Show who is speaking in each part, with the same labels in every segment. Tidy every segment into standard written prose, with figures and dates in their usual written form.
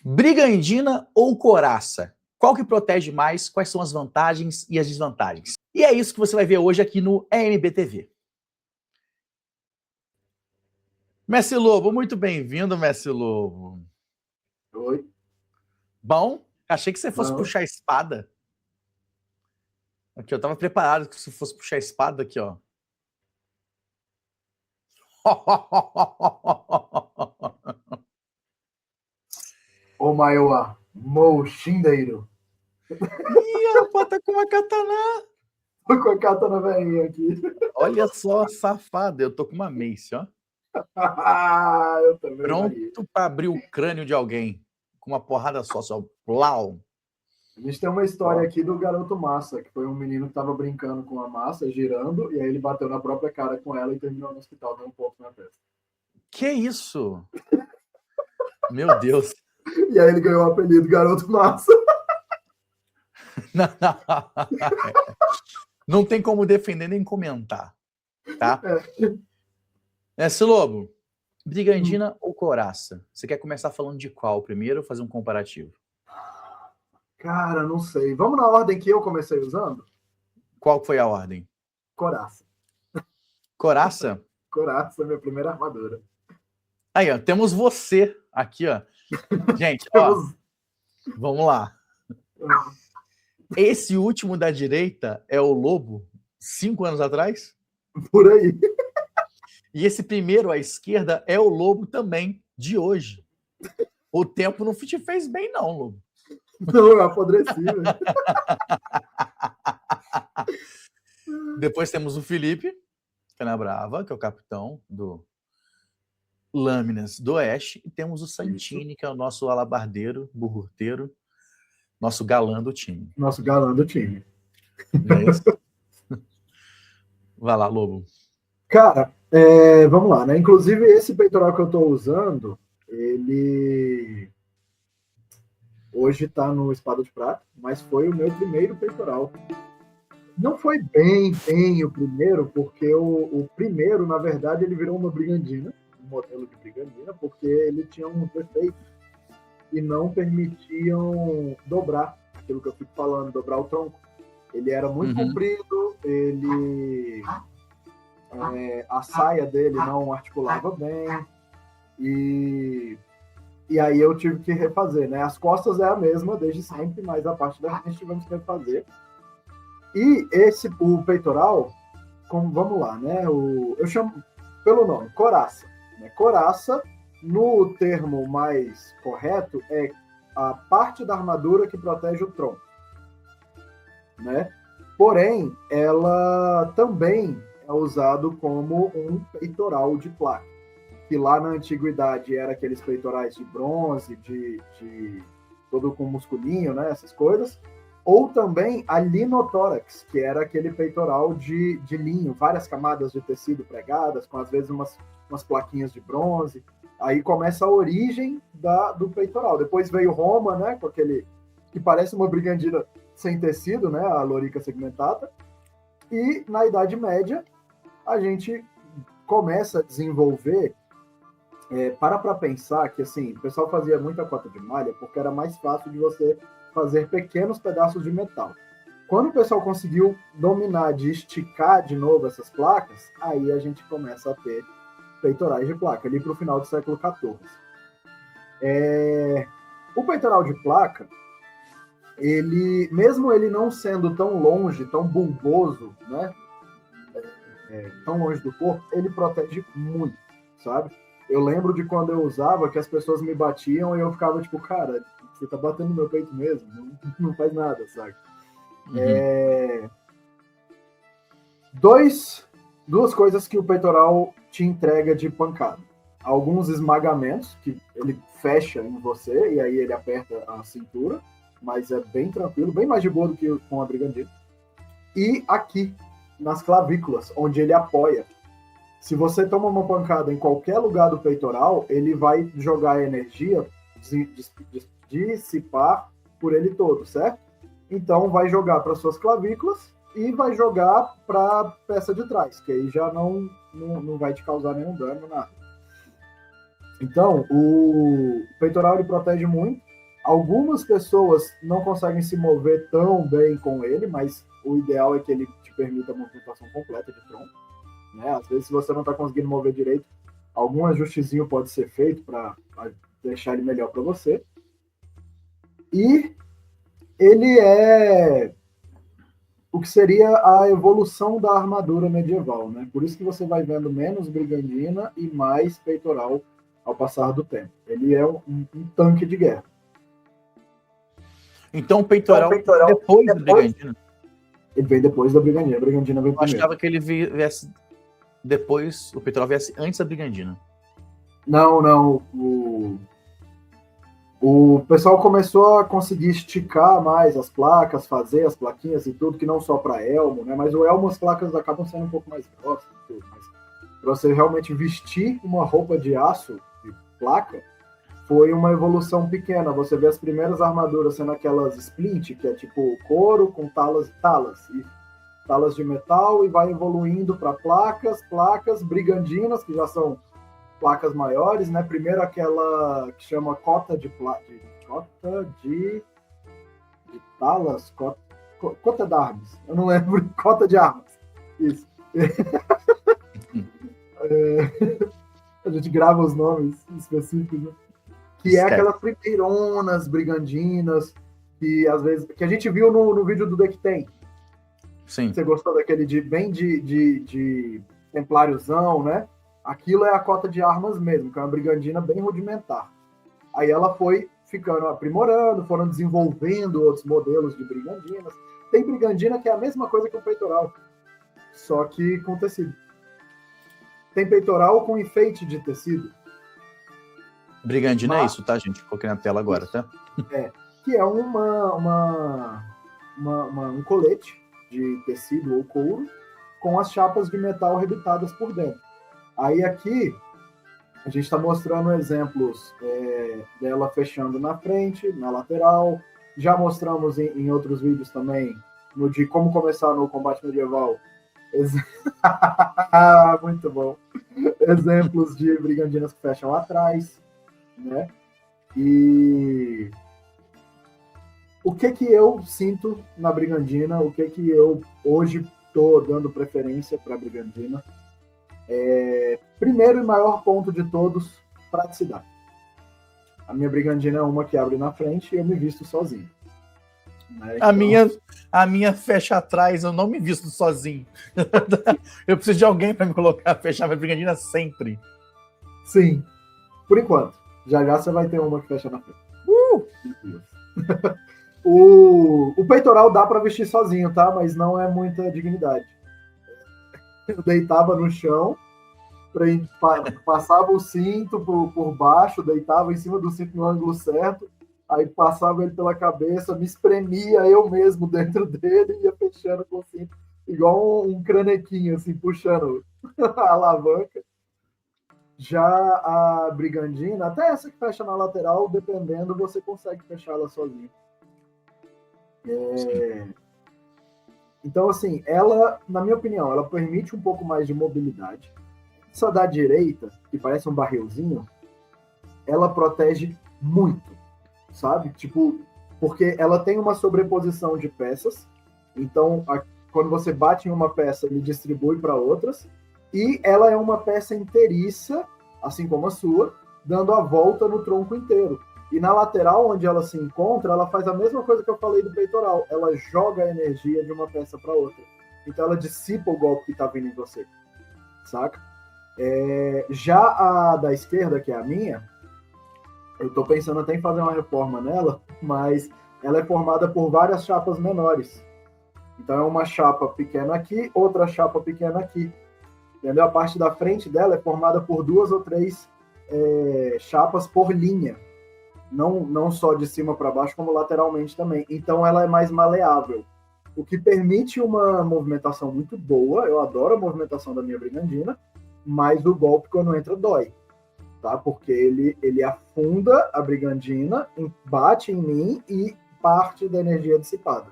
Speaker 1: Brigandina ou coraça? Qual que protege mais? Quais são as vantagens e as desvantagens? E é isso que você vai ver hoje aqui no EMBTV. Mestre Lobo, muito bem-vindo, Mestre Lobo.
Speaker 2: Oi.
Speaker 1: Bom, achei que você fosse
Speaker 2: Não.
Speaker 1: puxar a espada. Aqui, eu tava preparado que você fosse puxar a espada aqui, ó.
Speaker 2: O maior Moshindeiro.
Speaker 1: Ih, rapaz, tá com uma katana.
Speaker 2: Tô com a katana velhinha aqui.
Speaker 1: Olha só, safado. Eu tô com uma mace, ó.
Speaker 2: Eu também,
Speaker 1: Pronto
Speaker 2: Maria.
Speaker 1: pra abrir o crânio de alguém. Com uma porrada só, Plau.
Speaker 2: A gente tem uma história aqui do garoto massa, que foi um menino que tava brincando com a massa, girando, e aí ele bateu na própria cara com ela e terminou no hospital, dando um ponto na testa.
Speaker 1: Que isso? Meu Deus.
Speaker 2: E aí ele ganhou o apelido Garoto Massa.
Speaker 1: Não tem como defender nem comentar, tá? Mestre Lobo, brigandina ou coraça? Você quer começar falando de qual primeiro ou fazer um comparativo?
Speaker 2: Cara, não sei. Vamos na ordem que eu comecei usando?
Speaker 1: Qual foi a ordem?
Speaker 2: Coraça.
Speaker 1: Coraça?
Speaker 2: Coraça, minha primeira armadura.
Speaker 1: Aí, ó, temos você aqui, ó. Gente, ó, vamos lá. Esse último da direita é o Lobo, 5 anos atrás?
Speaker 2: Por aí.
Speaker 1: E esse primeiro à esquerda é o Lobo também, de hoje. O tempo não te fez bem, não, Lobo.
Speaker 2: Não, eu apodreci, velho.
Speaker 1: Depois temos o Felipe Canabrava, que é o capitão do Lâminas do Oeste. E temos o Santini, que é o nosso alabardeiro, burruteiro, nosso galã do time.
Speaker 2: Nosso galã do time.
Speaker 1: Não é isso? Vai lá, Lobo.
Speaker 2: Cara, vamos lá, né? Inclusive, esse peitoral que eu tô usando, ele hoje tá no Espada de Prata, mas foi o meu primeiro peitoral. Não foi bem o primeiro, porque o primeiro, na verdade, ele virou uma brigandina, um modelo de brigandina, porque ele tinha um defeito e não permitiam dobrar, aquilo que eu fico falando, dobrar o tronco. Ele era muito comprido, ele... a saia dele não articulava bem, e aí eu tive que refazer, né? As costas é a mesma desde sempre, mas a parte da frente tivemos que refazer. E o peitoral, vamos lá, né? Eu chamo pelo nome, coraça. Né? Coraça, no termo mais correto, é a parte da armadura que protege o tronco. Né? Porém, ela também é usado como um peitoral de placa, que lá na antiguidade era aqueles peitorais de bronze, de todo com musculinho, né? Essas coisas. Ou também a linotórax, que era aquele peitoral de linho, várias camadas de tecido pregadas, com às vezes umas plaquinhas de bronze. Aí começa a origem do peitoral. Depois veio Roma, né, com aquele que parece uma brigandina sem tecido, né, a lorica segmentata. E na Idade Média, a gente começa a desenvolver, para pensar que assim, o pessoal fazia muita cota de malha porque era mais fácil de você fazer pequenos pedaços de metal. Quando o pessoal conseguiu dominar de esticar de novo essas placas, aí a gente começa a ter peitorais de placa, ali para o final do século XIV. O peitoral de placa, mesmo ele não sendo tão longe, tão bulboso, né, tão longe do corpo, ele protege muito, sabe? Eu lembro de quando eu usava que as pessoas me batiam e eu ficava tipo, cara, você tá batendo no meu peito mesmo? Não faz nada, sabe? Duas coisas que o peitoral te entrega de pancada. Alguns esmagamentos, que ele fecha em você e aí ele aperta a cintura, mas é bem tranquilo, bem mais de boa do que com a brigandina. E aqui, nas clavículas, onde ele apoia. Se você toma uma pancada em qualquer lugar do peitoral, ele vai jogar energia, dissipar por ele todo, certo? Então vai jogar para suas clavículas e vai jogar para a peça de trás, que aí já não vai te causar nenhum dano, nada. Então, o peitoral ele protege muito. Algumas pessoas não conseguem se mover tão bem com ele, mas o ideal é que ele te permita a movimentação completa de tronco. Né? Às vezes, se você não está conseguindo mover direito, algum ajustezinho pode ser feito para deixar ele melhor para você. E ele é o que seria a evolução da armadura medieval, né? Por isso que você vai vendo menos brigandina e mais peitoral ao passar do tempo. Ele é um tanque de guerra.
Speaker 1: Então o peitoral depois da brigandina?
Speaker 2: Ele vem depois da brigandina. A brigandina vem primeiro.
Speaker 1: Eu achava que ele viesse depois, o peitoral viesse antes da brigandina.
Speaker 2: Não. O pessoal começou a conseguir esticar mais as placas, fazer as plaquinhas e tudo, que não só para elmo, né? Mas o elmo, as placas acabam sendo um pouco mais grossas. Para você realmente vestir uma roupa de aço, de placa, foi uma evolução pequena. Você vê as primeiras armaduras sendo aquelas splint, que é tipo couro com talas de metal, e vai evoluindo para placas, brigandinas, que já são placas maiores, né? Primeiro aquela que chama cota de talas, cota de armas. Eu não lembro, cota de armas. Isso. A gente grava os nomes específicos, né? Que é aquelas primeironas, brigandinas, que às vezes que a gente viu no vídeo do Deck Tem.
Speaker 1: Sim.
Speaker 2: Você gostou daquele de templáriozão, né? Aquilo é a cota de armas mesmo, que é uma brigandina bem rudimentar. Aí ela foi ficando aprimorando, foram desenvolvendo outros modelos de brigandinas. Tem brigandina que é a mesma coisa que o peitoral, só que com tecido. Tem peitoral com enfeite de tecido.
Speaker 1: Brigandina é isso, tá, gente? Coloquei na tela agora, tá?
Speaker 2: Que é um colete de tecido ou couro com as chapas de metal arrebitadas por dentro. Aí aqui a gente está mostrando exemplos dela fechando na frente, na lateral. Já mostramos em outros vídeos também, no de como começar no combate medieval. Muito bom. Exemplos de brigandinas que fecham atrás, né? E o que eu sinto na brigandina, o que eu hoje estou dando preferência para a brigandina, primeiro e maior ponto de todos, praticidade. A minha brigandina é uma que abre na frente e eu me visto sozinho. Né? Então...
Speaker 1: A minha fecha atrás, eu não me visto sozinho. Eu preciso de alguém para me colocar, fechar minha brigandina sempre.
Speaker 2: Sim, por enquanto. Já você vai ter uma que fecha na frente. O peitoral dá para vestir sozinho, tá? Mas não é muita dignidade. Eu deitava no chão, passava o cinto por baixo, deitava em cima do cinto no ângulo certo, aí passava ele pela cabeça, me espremia eu mesmo dentro dele e ia fechando com o cinto, igual um cranequinho, assim, puxando a alavanca. Já a brigandina, até essa que fecha na lateral, dependendo, você consegue fechá-la sozinho. Então, assim, ela, na minha opinião, ela permite um pouco mais de mobilidade. Essa da direita, que parece um barrilzinho, ela protege muito, sabe? Tipo, porque ela tem uma sobreposição de peças, então quando você bate em uma peça, ele distribui para outras, e ela é uma peça inteiriça, assim como a sua, dando a volta no tronco inteiro. E na lateral, onde ela se encontra, ela faz a mesma coisa que eu falei do peitoral. Ela joga a energia de uma peça para outra. Então ela dissipa o golpe que está vindo em você. Saca? Já a da esquerda, que é a minha, eu estou pensando até em fazer uma reforma nela, mas ela é formada por várias chapas menores. Então é uma chapa pequena aqui, outra chapa pequena aqui. Entendeu? A parte da frente dela é formada por 2 ou 3 chapas por linha. Não só de cima para baixo, como lateralmente também. Então ela é mais maleável, o que permite uma movimentação muito boa. Eu adoro a movimentação da minha brigandina, mas o golpe quando entra dói, tá? Porque ele afunda a brigandina, bate em mim e parte da energia dissipada.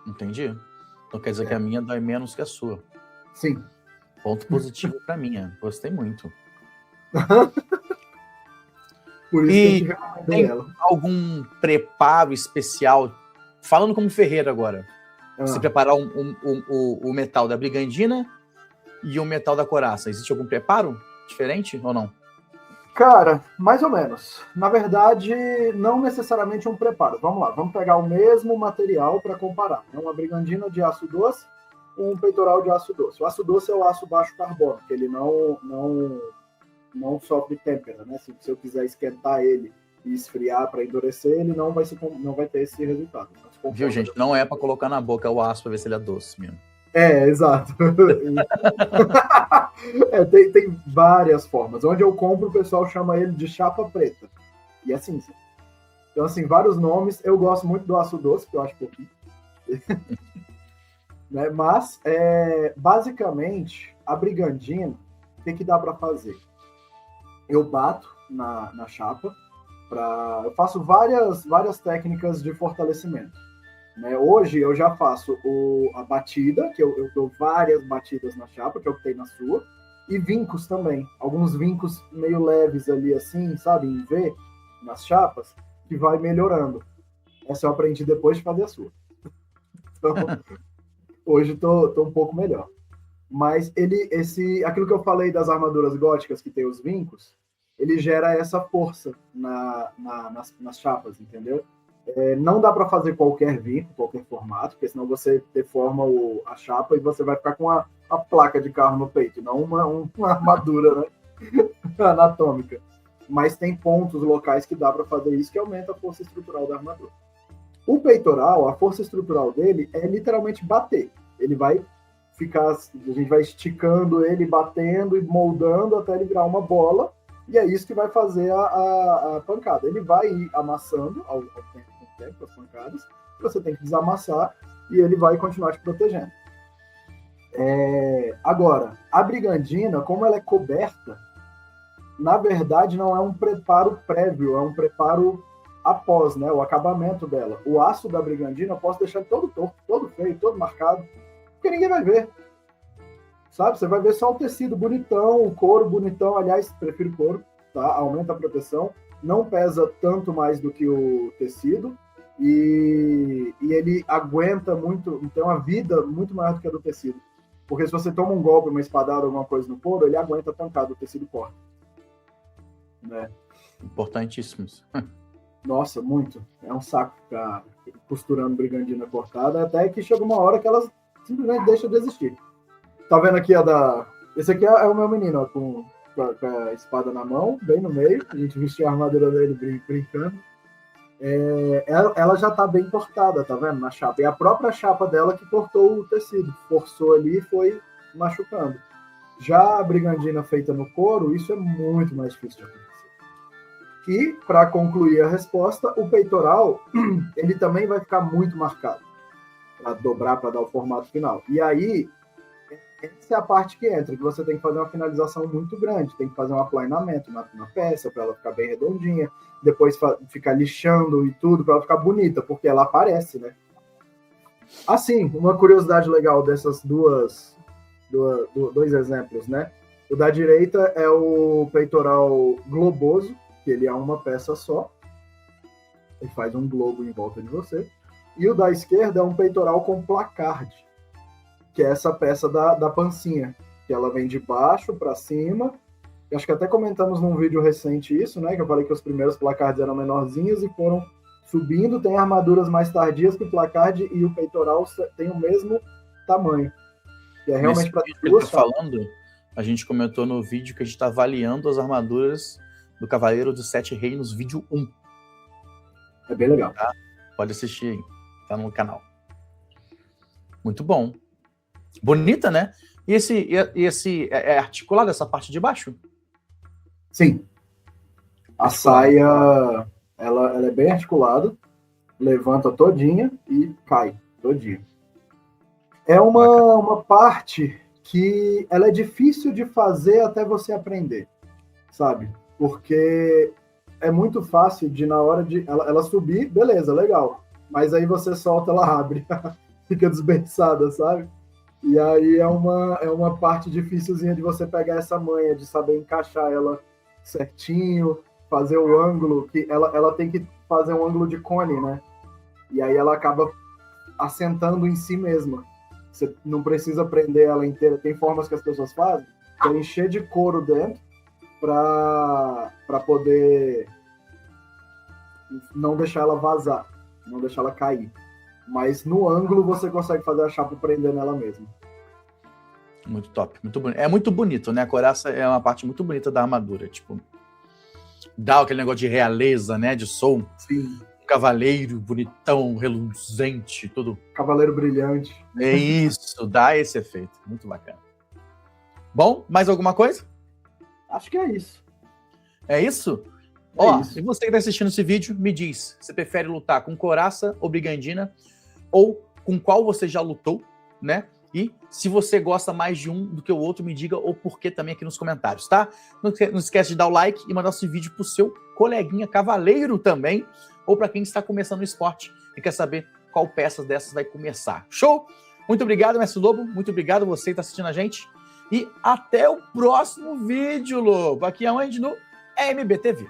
Speaker 1: Entendi. Então quer dizer que a minha dói menos que a sua.
Speaker 2: Sim.
Speaker 1: Ponto positivo para minha. Gostei muito.
Speaker 2: Por isso que eu
Speaker 1: E
Speaker 2: te recomendei
Speaker 1: tem
Speaker 2: ela.
Speaker 1: algum preparo especial? Falando como ferreiro agora. Você preparar o metal da brigandina e o metal da coraça. Existe algum preparo diferente ou não?
Speaker 2: Cara, mais ou menos. Na verdade, não necessariamente um preparo. Vamos lá, vamos pegar o mesmo material para comparar. Uma brigandina de aço doce, um peitoral de aço doce. O aço doce é o aço baixo carbono, que ele não sofre têmpera, né? Se eu quiser esquentar ele e esfriar para endurecer, ele não vai ter esse resultado.
Speaker 1: Viu, gente? Não é para colocar na boca o aço para ver se ele é doce mesmo.
Speaker 2: Exato. Tem várias formas. Onde eu compro, o pessoal chama ele de chapa preta. E é cinza. Então, assim, vários nomes. Eu gosto muito do aço doce, que eu acho pouquinho. Né? Mas, basicamente, a brigandina, o que dá para fazer? Eu bato na chapa. Eu faço várias técnicas de fortalecimento. Né? Hoje eu já faço a batida, que eu dou várias batidas na chapa, que eu tenho na sua, e vincos também. Alguns vincos meio leves ali, assim, sabe, em V, nas chapas, que vai melhorando. Essa eu aprendi depois de fazer a sua. Então, hoje estou um pouco melhor. Mas aquilo que eu falei das armaduras góticas que tem os vincos, ele gera essa força nas chapas, entendeu? Não dá para fazer qualquer vinco, qualquer formato, porque senão você deforma a chapa e você vai ficar com a placa de carro no peito, não uma armadura, né? Anatômica. Mas tem pontos locais que dá para fazer isso, que aumenta a força estrutural da armadura. O peitoral, a força estrutural dele é literalmente bater. Ele vai a gente vai esticando ele, batendo e moldando até ele virar uma bola, e é isso que vai fazer a pancada. Ele vai ir amassando ao tempo as pancadas, você tem que desamassar e ele vai continuar te protegendo. Agora, a brigandina, como ela é coberta, na verdade não é um preparo prévio, é um preparo após, né, o acabamento dela. O aço da brigandina eu posso deixar todo torto, todo feio, todo marcado, porque ninguém vai ver. Sabe? Você vai ver só o tecido bonitão, o couro bonitão. Aliás, prefiro couro, tá? Aumenta a proteção. Não pesa tanto mais do que o tecido. E ele aguenta muito, tem uma vida muito maior do que a do tecido. Porque se você toma um golpe, uma espadada, alguma coisa no couro, ele aguenta a pancada, o tecido corta. Né?
Speaker 1: Importantíssimo isso.
Speaker 2: Nossa, muito. É um saco ficar costurando brigandina cortada, até que chega uma hora que elas simplesmente deixam de existir. Tá vendo aqui esse aqui é o meu menino, ó, com a espada na mão, bem no meio. A gente vestiu a armadura dele brincando. Ela já tá bem cortada, tá vendo? Na chapa. E a própria chapa dela que cortou o tecido. Forçou ali e foi machucando. Já a brigandina feita no couro, isso é muito mais difícil de acontecer. E, para concluir a resposta, o peitoral, ele também vai ficar muito marcado. Para dobrar, para dar o formato final. E aí, essa é a parte que entra, que você tem que fazer uma finalização muito grande, tem que fazer um aplanamento na peça para ela ficar bem redondinha, depois ficar lixando e tudo para ela ficar bonita, porque ela aparece, né? Assim, uma curiosidade legal dessas dois exemplos, né? O da direita é o peitoral globoso, que ele é uma peça só, ele faz um globo em volta de você, e o da esquerda é um peitoral com placarde, que é essa peça da pancinha, que ela vem de baixo para cima. Eu acho que até comentamos num vídeo recente isso, né? Que eu falei que os primeiros placards eram menorzinhos e foram subindo. Tem armaduras mais tardias que o placard e o peitoral têm o mesmo tamanho. Que é realmente para
Speaker 1: duas falando, a gente comentou no vídeo que a gente está avaliando as armaduras do Cavaleiro dos Sete Reinos, vídeo 1.
Speaker 2: É bem legal.
Speaker 1: Tá? Pode assistir aí, tá no canal. Muito bom. Bonita, né? E esse é articulado, essa parte de baixo?
Speaker 2: Sim. A saia, ela é bem articulada, levanta todinha e cai todinha. É uma parte que ela é difícil de fazer até você aprender, sabe? Porque é muito fácil de, na hora de ela subir, beleza, legal. Mas aí você solta, ela abre, fica desbençada, sabe? E aí é uma parte dificilzinha de você pegar essa manha, de saber encaixar ela certinho, fazer o ângulo, que ela tem que fazer um ângulo de cone, né? E aí ela acaba assentando em si mesma. Você não precisa prender ela inteira. Tem formas que as pessoas fazem, que é encher de couro dentro para poder não deixar ela vazar, não deixar ela cair. Mas no ângulo você consegue fazer a chapa prender nela mesma.
Speaker 1: Muito top, muito bonito. É muito bonito, né? A couraça é uma parte muito bonita da armadura. Tipo, dá aquele negócio de realeza, né? De som.
Speaker 2: Sim.
Speaker 1: Um cavaleiro bonitão, reluzente, tudo.
Speaker 2: Cavaleiro brilhante.
Speaker 1: É isso, dá esse efeito. Muito bacana. Bom, mais alguma coisa?
Speaker 2: Acho que é isso.
Speaker 1: É isso?
Speaker 2: É
Speaker 1: Ó,
Speaker 2: isso.
Speaker 1: e você que está assistindo esse vídeo, me diz, você prefere lutar com couraça ou brigandina, ou com qual você já lutou, né? E se você gosta mais de um do que o outro, me diga o porquê também aqui nos comentários, tá? Não esquece de dar o like e mandar esse vídeo pro seu coleguinha cavaleiro também, ou para quem está começando o esporte e quer saber qual peça dessas vai começar. Show? Muito obrigado, Mestre Lobo. Muito obrigado você que está assistindo a gente. E até o próximo vídeo, Lobo. Aqui aonde? No MBTV.